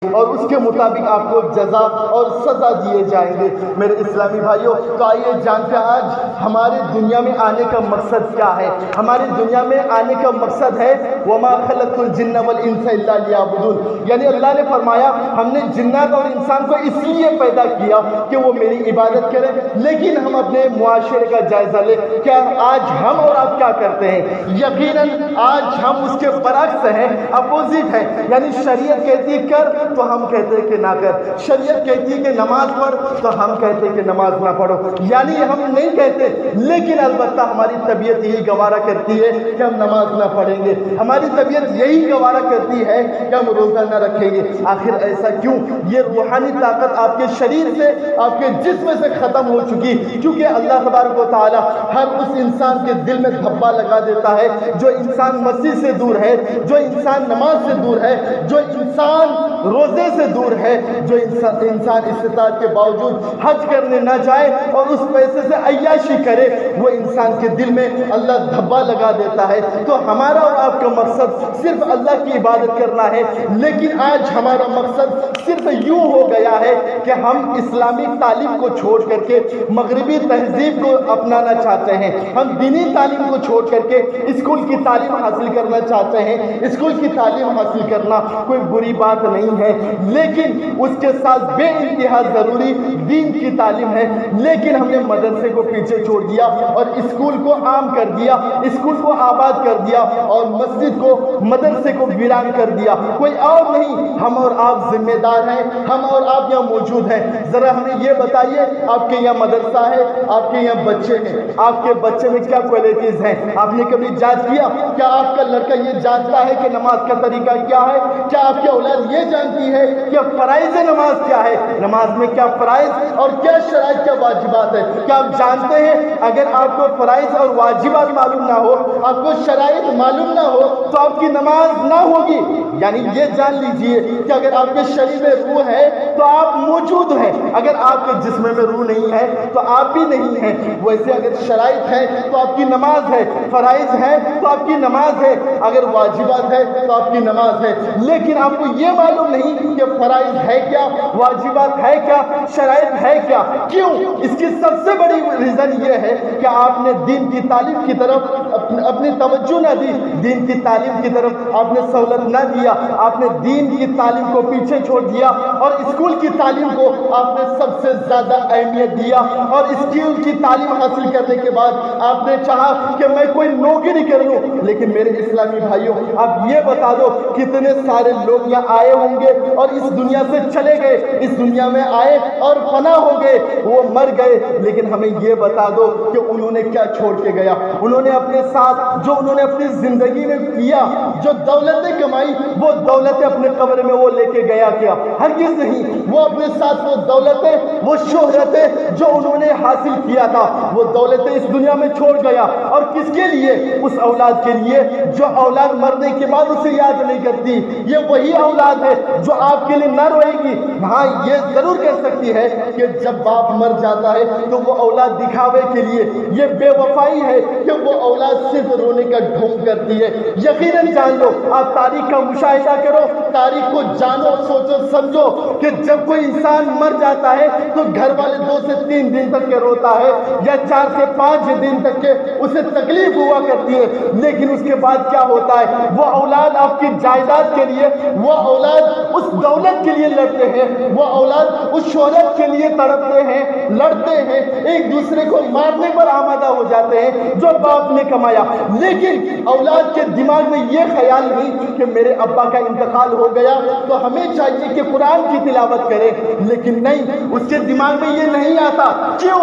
اور اس کے مطابق آپ کو جزا اور سزا دیے جائیں گے۔ میرے اسلامی بھائیوں، تو آئیے جانتے ہیں آج ہمارے دنیا میں آنے کا مقصد کیا ہے۔ ہمارے دنیا میں آنے کا مقصد ہے وَمَا خَلَقْتُ الْجِنَّ وَالْإِنسَ إِلَّا لِيَعْبُدُونِ، یعنی اللہ نے فرمایا ہم نے جنات اور انسان کو اس لیے پیدا کیا کہ وہ میری عبادت کریں۔ لیکن ہم اپنے معاشرے کا جائزہ لیں، کیا آج ہم اور آپ کیا کرتے ہیں؟ یقیناً آج ہم اس کے برعکس ہیں، اپوزٹ ہیں، یعنی شریعت کہتی ہے کر تو ہم کہتے ہیں کہ نہ کر، شریعت کہتی ہے کہ نماز پڑھ تو ہم کہتے ہیں کہ نماز نہ پڑھو، یعنی ہم نہیں کہتے لیکن البتہ ہماری طبیعت یہی گوارا کرتی ہے کہ ہم نماز نہ پڑھیں گے، ہماری طبیعت یہی گوارا کرتی ہے کہ ہم روزہ نہ رکھیں گے۔ آخر ایسا کیوں؟ یہ روحانی طاقت آپ کے شریر سے، آپ کے جسم سے ختم ہو چکی، کیونکہ اللہ تبارک و تعالی ہر اس انسان کے دل میں دھبا لگا دیتا ہے جو انسان مسیح سے دور ہے، جو انسان نماز سے دور ہے، جو انسان روزے سے دور ہے، جو انسان استطاعت کے باوجود حج کرنے نہ جائے اور اس پیسے سے عیاشی کرے، وہ انسان کے دل میں اللہ دھبا لگا دیتا ہے۔ تو ہمارا اور آپ کا مقصد صرف اللہ کی عبادت کرنا ہے، لیکن آج ہمارا مقصد صرف یوں ہو گیا ہے کہ ہم اسلامی تعلیم کو چھوڑ کر کے مغربی تہذیب کو اپنانا چاہتے ہیں، ہم دینی تعلیم کو چھوڑ کر کے اسکول کی تعلیم حاصل کرنا چاہتے ہیں۔ اسکول کی تعلیم حاصل کرنا کوئی بری بات نہیں ہے، لیکن اس کے ساتھ بے انتہا ضروری دین کی تعلیم ہے۔ لیکن ہم نے مدرسے کو پیچھے چھوڑ دیا اور اسکول کو عام کر دیا، اسکول کو آباد کر دیا اور مسجد کو، مدرسے کو ویران کر دیا۔ کوئی اور نہیں، ہم اور آپ ذمہ دار ہیں، ہم اور آپ یہاں موجود ہیں۔ ذرا ہمیں یہ بتائیے، آپ کے یہاں مدرسہ ہے، آپ کے یہاں بچے ہیں، آپ کے بچے میں کیا کوالٹیز ہیں؟ آپ نے کبھی جانچ کیا؟ کیا آپ کا لڑکا یہ جانتا ہے کہ نماز کا طریقہ کیا ہے؟ کیا آپ کی اولاد یہ جانتی ہے کہ فرائض نماز کیا ہے؟ نماز میں کیا فرائض اور کیا شرائط، کیا واجبات ہے؟ کیا آپ جانتے ہیں اگر آپ کو فرائض اور واجبات معلوم نہ ہو، آپ کو شرائط معلوم نہ ہو تو آپ کی نماز نہ ہوگی۔ یعنی یہ جان لیجئے کہ اگر آپ کے شریر میں روح ہے تو آپ موجود ہیں، اگر آپ کے جسم میں روح نہیں ہے تو آپ بھی نہیں ہیں۔ ویسے اگر شرائط ہے تو آپ کی نماز ہے، فرائض ہے تو آپ کی نماز ہے، اگر واجبات ہے تو آپ کی نماز ہے۔ لیکن آپ کو یہ معلوم نہیں کہ فرائض ہے کیا، واجبات ہے کیا، شرائط ہے کیا۔ کیوں؟ اس کی سب سے بڑی ریزن یہ ہے کہ آپ نے دین کی تعلیم کی طرف اپنی توجہ نہ دی، دین کی تعلیم کی طرف آپ نے سہولت نہ دیا، آپ نے دین کی تعلیم کو پیچھے چھوڑ دیا اور اسکول کی تعلیم کو آپ نے سب سے زیادہ اہمیت دیا۔ اور اسکول کی تعلیم حاصل کرنے کے بعد آپ نے چاہا کہ میں کوئی نوکری کر لوں، لیکن میرے اسلامی بھائیوں آپ یہ بتا دو کتنے سارے لوگ یہاں آئے ہوں گے اور اس دنیا سے چلے گئے، اس دنیا میں آئے اور فنا ہو گئے، وہ مر گئے، لیکن ہمیں یہ بتا دو کہ انہوں نے کیا چھوڑ کے گیا؟ انہوں نے اپنے ساتھ جو انہوں نے اپنی زندگی میں کیا، جو دولتیں کمائی، وہ دولتیں اپنے قبر میں وہ لے کے گیا کیا؟ ہرگز نہیں۔ وہ اپنے ساتھ وہ دولتیں، وہ شہرتیں جو انہوں نے حاصل کیا تھا، وہ دولتیں اس دنیا میں چھوڑ گیا۔ اور کس کے لیے؟ اس اولاد کے لیے جو اولاد مرنے کے بعد اسے یاد نہیں کرتی۔ یہ وہی اولاد ہے جو آپ کے لیے نہ روئے گی۔ ہاں یہ ضرور کہہ سکتی ہے کہ جب باپ مر جاتا ہے تو وہ اولاد دکھاوے کے لیے، یہ بے وفائی ہے کہ وہ اولاد صرف رونے کا ڈھونگ کرتی ہے۔ یقیناً جان لو، آپ تاریخ کا مشاہدہ کرو، تاریخ کو جانو، سوچو سمجھو کہ جب کوئی انسان مر جاتا ہے تو گھر والے 2 سے 3 دن تک کے روتا ہے یا 4 سے 5 دن تک کے اسے تکلیف ہوا کرتی ہے، لیکن اس کے بعد کیا ہوتا ہے؟ وہ اولاد آپ کی جائیداد کے لیے، وہ اولاد اس دولت کے لیے لڑتے ہیں، وہ اولاد اس شہرت کے لیے تڑپتے ہیں، لڑتے ہیں، ایک دوسرے کو مارنے پر آمادہ ہو جاتے ہیں جو باپ نے کمایا۔ لیکن اولاد کے دماغ میں یہ خیال نہیں کہ میرے ابا کا انتقال ہو گیا تو ہمیں چاہیے کہ قرآن کی تلاوت کریں، لیکن نہیں، اس کے دماغ میں یہ نہیں آتا۔ کیوں؟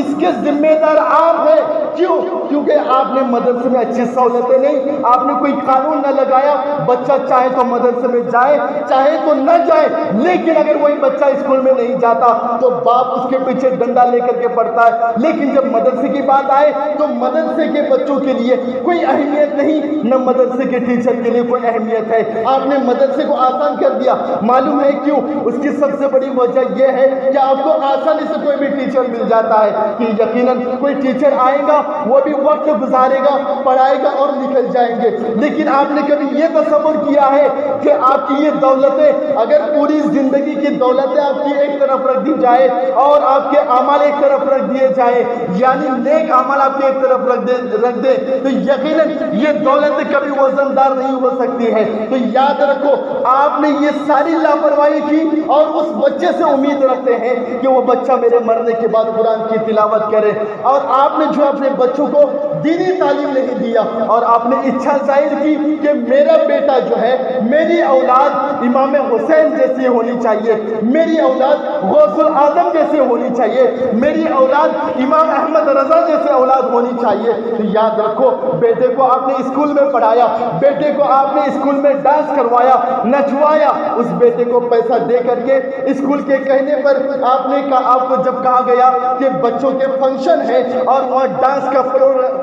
اس کے ذمہ دار آپ ہیں۔ کیوں؟ کیونکہ آپ نے مدرسے میں اچھی سہولتیں نہیں، آپ نے کوئی قانون نہ لگایا، بچہ چاہے تو مدرسے میں جائے چاہے تو نہ جائے، لیکن اگر وہی بچہ اسکول میں نہیں جاتا تو باپ اس کے پیچھے ڈنڈا لے کر کے پڑتا ہے۔ لیکن جب مدرسے کی بات آئے تو مدرسے کے بچوں کے لیے کوئی اہمیت نہیں، نہ مدرسے کے ٹیچر کے لیے کوئی اہمیت ہے۔ آپ نے مدرسے کو آسان کر دیا۔ معلوم ہے کیوں؟ اس کی سب سے بڑی وجہ یہ ہے کہ آپ کو آسانی سے کوئی بھی ٹیچر مل جاتا ہے کہ یقیناً کوئی ٹیچر آئے گا، وہ بھی وقت گزارے گا، پڑھائے گا اور نکل جائیں گے۔ لیکن آپ نے کبھی یہ تصور کیا ہے کہ آپ کی یہ دولتیں، اگر پوری زندگی کی دولتیں آپ کی ایک طرف رکھ دی جائے اور آپ کے اعمال ایک طرف رکھ دیے جائیں، یعنی نیک اعمال آپ کے ایک طرف رکھ دے تو یقیناً یہ دولت کبھی وزن دار نہیں ہو سکتی ہے۔ تو یاد رکھو، آپ نے یہ ساری لاپرواہی کی اور اس بچے سے امید رکھتے ہیں کہ وہ بچہ میرے مرنے کے بعد قرآن کی تلاوت کرے، اور آپ نے جو اپنے بچوں کو دینی تعلیم نہیں دیا، اور آپ نے اچھا ظاہر کی کہ میرا بیٹا جو ہے، میری اولاد امام حسین جیسی ہونی چاہیے، میری اولاد غوث العظم جیسے ہونی چاہیے، میری اولاد امام احمد رضا جیسے اولاد ہونی چاہیے۔ تو یاد رکھو، بیٹے کو آپ نے اسکول میں پڑھایا، بیٹے کو آپ نے اسکول میں ڈانس کروایا، نچوایا، اس بیٹے کو پیسہ دے کر کے اسکول کے کہنے پر آپ کو جب کہا گیا کہ بچوں کے فنکشن ہے اور وہاں ڈانس کا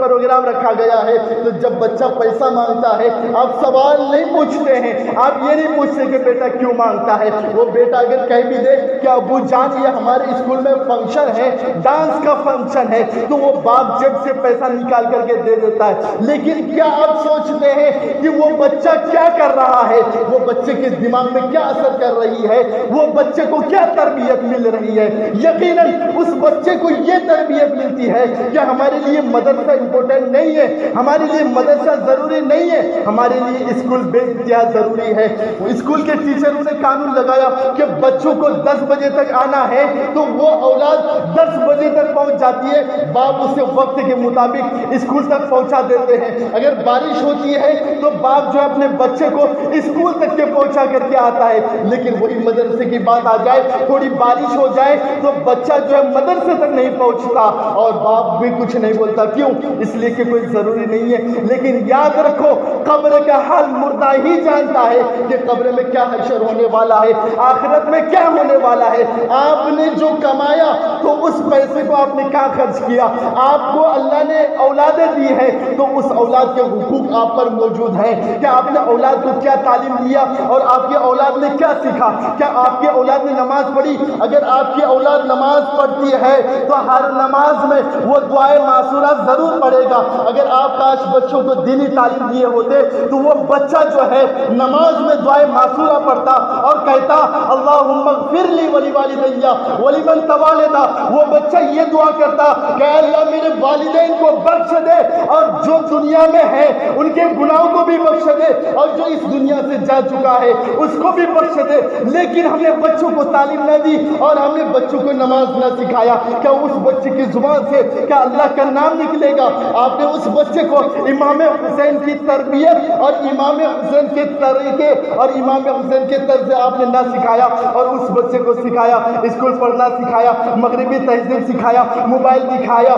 پروگرام رکھا گیا ہے، تو جب بچہ پیسہ مانگتا ہے آپ سوال نہیں پوچھتے ہیں، آپ یہ نہیں پوچھتے کہ بیٹا کیوں مانگتا ہے۔ وہ بیٹا اگر کہہ بھی دے کہ ابو جان یہ ہمارے اسکول میں فنکشن ہے، ڈانس کا فنکشن ہے، تو وہ باپ جیب سے پیسہ نکال کر کے دے دیتا ہے۔ لیکن کیا آپ سوچتے ہیں کہ وہ بچہ کیا کر رہا ہے، وہ بچے کے دماغ میں کیا اثر کر رہی ہے، وہ بچے کو کیا تربیت مل رہی ہے؟ یقیناً اس بچے کو یہ تربیت ملتی ہے کہ ہمارے لیے مدرسہ امپورٹنٹ نہیں ہے، ہمارے لیے مدرسہ ضروری نہیں ہے، ہمارے لیے اسکول بے انتہا ضروری ہے۔ اسکول کے ٹیچروں نے قانون لگایا کہ بچوں کو 10 بجے تک آنا ہے، تو وہ اولاد 10 بجے تک پہنچ جاتی ہے، باپ اسے وقت کے مطابق اسکول تک پہنچا دیتے ہیں۔ اگر بارش ہوتی ہے تو باپ جو اپنے بچے کو اسکول تک کے پہنچا کر کے آتا ہے، لیکن وہی مدرسے کی بات آ جائے، تھوڑی بارش ہو جائے تو بچہ جو ہے مدرسے تک نہیں پہنچتا اور باپ بھی کچھ نہیں بولتا۔ کیوں؟ اس لیے کہ کوئی ضروری نہیں ہے۔ لیکن یاد رکھو، قبر کا حال مردہ ہی جانتا ہے کہ قبر میں کیا حشر ہونے والا ہے، آخرت میں کیا ہونے والا ہے۔ آپ نے جو کمایا تو اس پیسے کو آپ نے کہاں خرچ کیا؟ آپ کو اللہ نے اولادیں دی ہے تو اس اولاد کے حقوق آپ پر موجود ہیں کہ آپ نے اولاد کو کیا تعلیم دیا اور آپ کی اولاد نے کیا سیکھا۔ کیا آپ کی اولاد نے نماز پڑھی؟ اگر آپ کی اولاد نماز پڑھتی ہے تو ہر نماز میں وہ دعائے معصورہ ضرور پڑھے گا۔ اگر آپ کاش بچوں کو دینی تعلیم دیے ہوتے تو وہ بچہ جو ہے نماز میں دعائے معصورہ پڑھتا اور کہتا اللہم اغفر لی ولی والدیہ ولمن توالدا۔ وہ بچہ یہ دعا کرتا کہ اللہ میرے والدین کو بخش دے اور جو دنیا میں ہے ان کے گناہوں کو بھی بخش دے اور جو اس دنیا سے جا چکا ہے اس کو بھی بخش دے۔ لیکن ہم نے بچوں کو تعلیم نہ دی اور ہم نے بچوں کو نماز نہ سکھایا۔ کیا اس بچے کی زبان سے کیا اللہ کا نام نکلے گا؟ آپ نے اس بچے کو امام حسین کی تربیت اور امام حسین کے طریقے اور امام حسین کے طرز آپ نے نہ سکھایا، اور اس بچے کو سکھایا اسکول پڑھنا سکھایا، مغربی تہذیب سکھایا، موبائل دکھایا،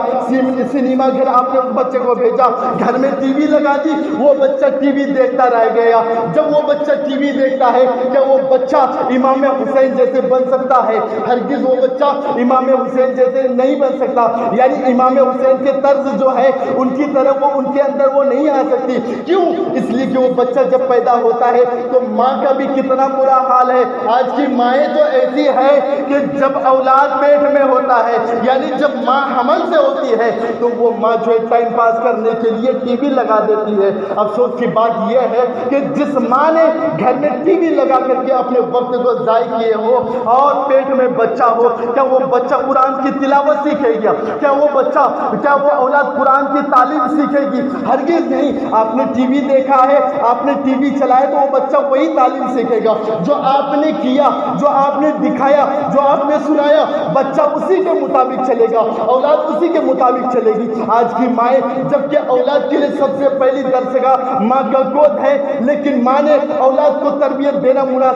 سنیما گھر آپ نے اس بچے کو بھیجا، گھر میں ٹی وی لگا دی، وہ بچہ ٹی وی دیکھتا رہ گیا۔ جب وہ بچہ ٹی وی دیکھتا ہے کیا وہ بچہ امام حسین جیسے بن سکتا ہے؟ ہرگز وہ بچہ امام حسین جیسے نہیں بن سکتا، یعنی امام حسین کے طرز جو ہے ان کی طرح وہ ان کے اندر وہ نہیں آ سکتی۔ کیوں؟ اس لیے کہ وہ بچہ جب پیدا ہوتا ہے تو ماں کا بھی کتنا برا حال ہے۔ آج کی مائیں تو ایسی ہے کہ جب اولاد پیٹ میں ہوتا ہے، یعنی جب ماں حمل سے ہوتی ہے تو وہ ماں جو ہے ٹائم پاس کرنے کے لیے ٹی وی لگا دیتی ہے۔ افسوس کی بات یہ ہے کہ جس ماں نے گھر میں ٹی وی لگا کر کے اپنے وقت کو ضائع کیے ہو اور پیٹ میں بچہ ہو، کیا وہ بچہ قرآن کی تلاوت سیکھے گا؟ کیا وہ اولاد قرآن کی تعلیم سیکھے گی؟ ہرگز نہیں۔ آپ نے ٹی وی دیکھا ہے، آپ نے ٹی وی چلایا تو وہ بچہ وہی تعلیم سیکھے گا جو آپ نے کیا، جو آپ نے دکھایا، جو آپ نے سنایا، بچہ اسی کے مطابق چلے گا، اولاد اسی کے مطابق چلے گی۔ آج کی مائیں جبکہ اولاد کے لیے سب سے پہلی درسگاہ ماں کا گود ہے، لیکن ماں نے اولاد کو تربیت دینا مناسب